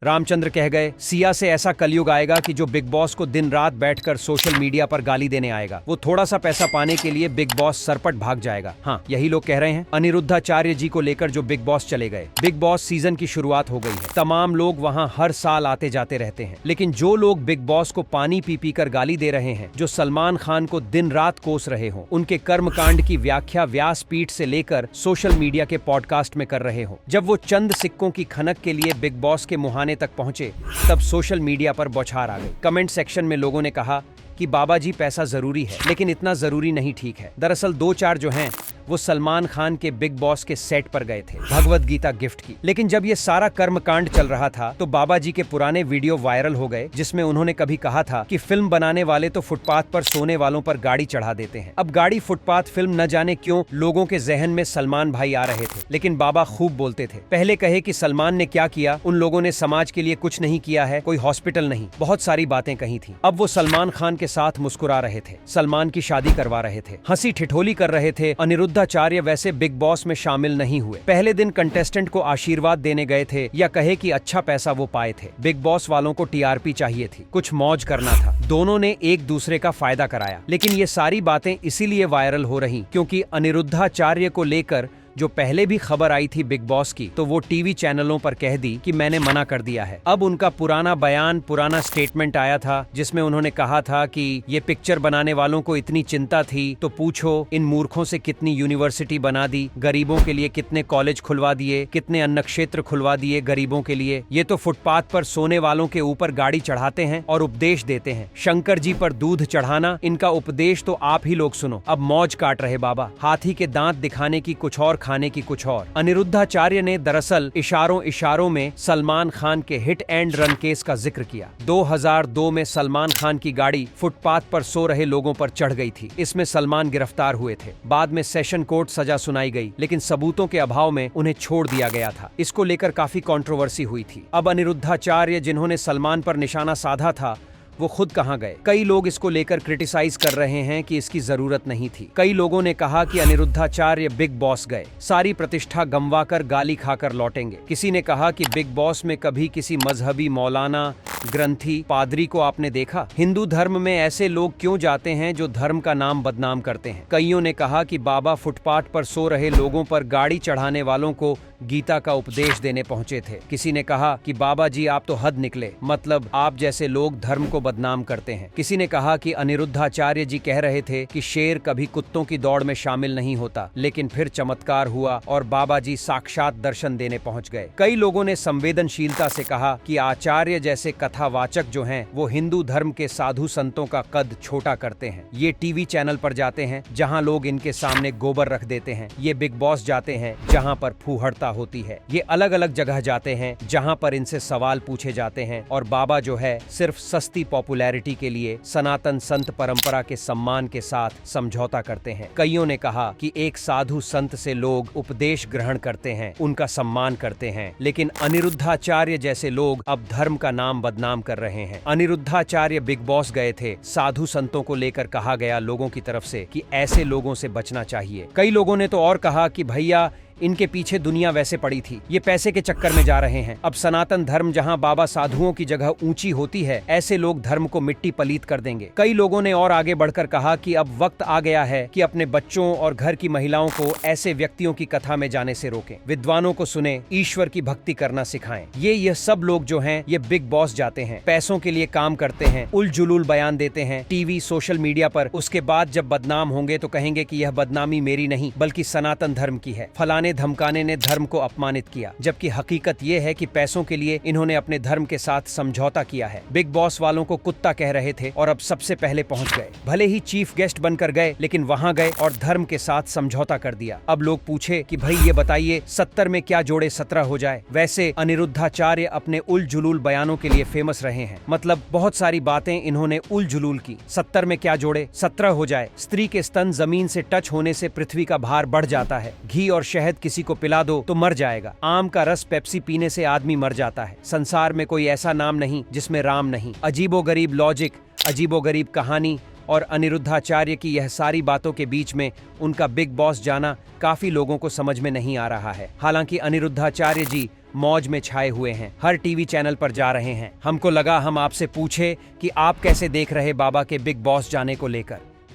रामचंद्र कह गए, सिया से ऐसा कलयुग आएगा कि जो बिग बॉस को दिन रात बैठकर सोशल मीडिया पर गाली देने आएगा, वो थोड़ा सा पैसा पाने के लिए बिग बॉस सरपट भाग जाएगा। हाँ, यही लोग कह रहे हैं। अनिरुद्धाचार्य जी को लेकर जो बिग बॉस चले गए, बिग बॉस सीजन की शुरुआत हो गई है। तमाम लोग वहाँ हर साल आते जाते रहते हैं, लेकिन जो लोग बिग बॉस को पानी पी पी कर गाली दे रहे हैं, जो सलमान खान को दिन रात कोस रहे हो, उनके कर्मकांड की व्याख्या व्यासपीठ से लेकर सोशल मीडिया के पॉडकास्ट में कर रहे हो, जब वो चंद सिक्कों की खनक के लिए बिग बॉस के मुहाने तक पहुंचे, तब सोशल मीडिया पर बौछार आ गई। कमेंट सेक्शन में लोगों ने कहा कि बाबा जी पैसा जरूरी है, लेकिन इतना जरूरी नहीं ठीक है। दरअसल दो चार जो हैं वो सलमान खान के बिग बॉस के सेट पर गए थे भगवत गीता गिफ्ट की। लेकिन जब ये सारा कर्मकांड चल रहा था तो बाबा जी के पुराने वीडियो वायरल हो गए, जिसमें उन्होंने कभी कहा था कि फिल्म बनाने वाले तो फुटपाथ पर सोने वालों पर गाड़ी चढ़ा देते हैं। अब गाड़ी फुटपाथ फिल्म न जाने क्यों लोगों के जहन में सलमान भाई आ रहे थे, लेकिन बाबा खूब बोलते थे। पहले कहे कि सलमान ने क्या किया, उन लोगों ने समाज के लिए कुछ नहीं किया है, कोई हॉस्पिटल नहीं, बहुत सारी बातें कही थी। अब वो सलमान खान के साथ मुस्कुरा रहे थे, सलमान की शादी करवा रहे थे, हंसी ठिठोली कर रहे थे। अनिरुद्धाचार्य वैसे बिग बॉस में शामिल नहीं हुए। पहले दिन कंटेस्टेंट को आशीर्वाद देने गए थे, या कहे कि अच्छा पैसा वो पाए थे। बिग बॉस वालों को टीआरपी चाहिए थी, कुछ मौज करना था। दोनों ने एक दूसरे का फायदा कराया, लेकिन ये सारी बातें इसीलिए वायरल हो रही क्योंकि अनिरुद्धाचार्य को लेकर जो पहले भी खबर आई थी बिग बॉस की, तो वो टीवी चैनलों पर कह दी कि मैंने मना कर दिया है। अब उनका पुराना बयान, पुराना स्टेटमेंट आया था, जिसमें उन्होंने कहा था कि ये पिक्चर बनाने वालों को इतनी चिंता थी तो पूछो इन मूर्खों से कितनी यूनिवर्सिटी बना दी, गरीबों के लिए कितने कॉलेज खुलवा दिए, कितने अन्न क्षेत्र खुलवा दिए गरीबों के लिए। ये तो फुटपाथ पर सोने वालों के ऊपर गाड़ी चढ़ाते हैं और उपदेश देते हैं। शंकर जी पर दूध चढ़ाना, इनका उपदेश तो आप ही लोग सुनो। अब मौज काट रहे बाबा, हाथी के दांत दिखाने की कुछ और, खाने की कुछ और। अनिरुद्धाचार्य ने दरअसल इशारों इशारों में सलमान खान के हिट एंड रन केस का जिक्र किया। 2002 में सलमान खान की गाड़ी फुटपाथ पर सो रहे लोगों पर चढ़ गई थी। इसमें सलमान गिरफ्तार हुए थे। बाद में सेशन कोर्ट सजा सुनाई गई, लेकिन सबूतों के अभाव में उन्हें छोड़ दिया गया था। इसको लेकर काफी कंट्रोवर्सी हुई थी। अब अनिरुद्धाचार्य, जिन्होंने सलमान पर निशाना साधा था, वो खुद कहां गए? कई लोग इसको लेकर क्रिटिसाइज कर रहे हैं कि इसकी जरूरत नहीं थी। कई लोगों ने कहा कि अनिरुद्धाचार्य बिग बॉस गए, सारी प्रतिष्ठा गंवाकर गाली खाकर लौटेंगे। किसी ने कहा कि बिग बॉस में कभी किसी मजहबी मौलाना, ग्रंथी, पादरी को आपने देखा? हिंदू धर्म में ऐसे लोग क्यों जाते हैं जो धर्म का नाम बदनाम करते हैं? कईयों ने कहा कि बाबा फुटपाथ पर सो रहे लोगों पर गाड़ी चढ़ाने वालों को गीता का उपदेश देने पहुंचे थे। किसी ने कहा कि बाबा जी आप तो हद निकले, मतलब आप जैसे लोग धर्म को बदनाम करते हैं। किसी ने कहा कि अनिरुद्धाचार्य जी कह रहे थे कि शेर कभी कुत्तों की दौड़ में शामिल नहीं होता, लेकिन फिर चमत्कार हुआ और बाबा जी साक्षात दर्शन देने पहुंच गए। कई लोगों ने संवेदनशीलता से कहा कि आचार्य जैसे कथावाचक जो हैं, वो हिंदू धर्म के साधु संतों का कद छोटा करते हैं। ये टीवी चैनल पर जाते हैं जहाँ लोग इनके सामने गोबर रख देते हैं। ये बिग बॉस जाते हैं जहाँ पर फूहड़ता होती है। ये अलग अलग जगह जाते हैं जहां पर इनसे सवाल पूछे जाते हैं, और बाबा जो है सिर्फ सस्ती पॉपुलैरिटी के लिए सनातन संत परंपरा के सम्मान के साथ समझौता करते हैं। कईयों ने कहा कि एक साधु संत से लोग उपदेश ग्रहण करते हैं, उनका सम्मान करते हैं, लेकिन अनिरुद्धाचार्य जैसे लोग अब धर्म का नाम बदनाम कर रहे हैं। अनिरुद्धाचार्य बिग बॉस गए थे, साधु संतों को लेकर कहा गया लोगों की तरफ से कि ऐसे लोगों से बचना चाहिए। कई लोगों ने तो और कहा कि भैया इनके पीछे दुनिया वैसे पड़ी थी, ये पैसे के चक्कर में जा रहे हैं। अब सनातन धर्म जहां बाबा साधुओं की जगह ऊंची होती है, ऐसे लोग धर्म को मिट्टी पलीत कर देंगे। कई लोगों ने और आगे बढ़कर कहा कि अब वक्त आ गया है कि अपने बच्चों और घर की महिलाओं को ऐसे व्यक्तियों की कथा में जाने से रोकें, विद्वानों को सुने, ईश्वर की भक्ति करना सिखाएं। ये सब लोग जो हैं, ये बिग बॉस जाते हैं, पैसों के लिए काम करते हैं, उल जुलूल बयान देते हैं टीवी सोशल मीडिया पर। उसके बाद जब बदनाम होंगे तो कहेंगे कि यह बदनामी मेरी नहीं बल्कि सनातन धर्म की है। फलाने धमकाने ने धर्म को अपमानित किया, जबकि हकीकत यह है कि पैसों के लिए इन्होंने अपने धर्म के साथ समझौता किया है। बिग बॉस वालों को कुत्ता कह रहे थे और अब सबसे पहले पहुंच गए। भले ही चीफ गेस्ट बनकर गए, लेकिन वहां गए और धर्म के साथ समझौता कर दिया। अब लोग पूछे कि भाई ये बताइए 70 में क्या जोड़े 17 हो जाए। वैसे अनिरुद्धाचार्य अपने उल जुलूल बयानों के लिए फेमस रहे हैं, मतलब बहुत सारी बातें इन्होंने उल जुलूल की। 70 में क्या जोड़े 17 हो जाए। स्त्री के स्तन जमीन से टच होने से पृथ्वी का भार बढ़ जाता है। घी और शहद किसी को पिला दो तो मर जाएगा। आम का रस पेप्सी पीने से आदमी मर जाता है। संसार में कोई ऐसा नाम नहीं जिसमें राम नहीं। अजीबोगरीब लॉजिक, अजीबोगरीब कहानी और अनिरुद्धाचार्य की यह सारी बातों के बीच में उनका बिग बॉस जाना काफी लोगों को समझ में नहीं आ रहा है। हालांकि अनिरुद्धाचार्य जी मौज में छाए हुए हैं, हर टीवी चैनल पर जा रहे हैं। हमको लगा हम आपसे पूछे कि आप कैसे देख रहे बाबा के बिग बॉस जाने को लेकर।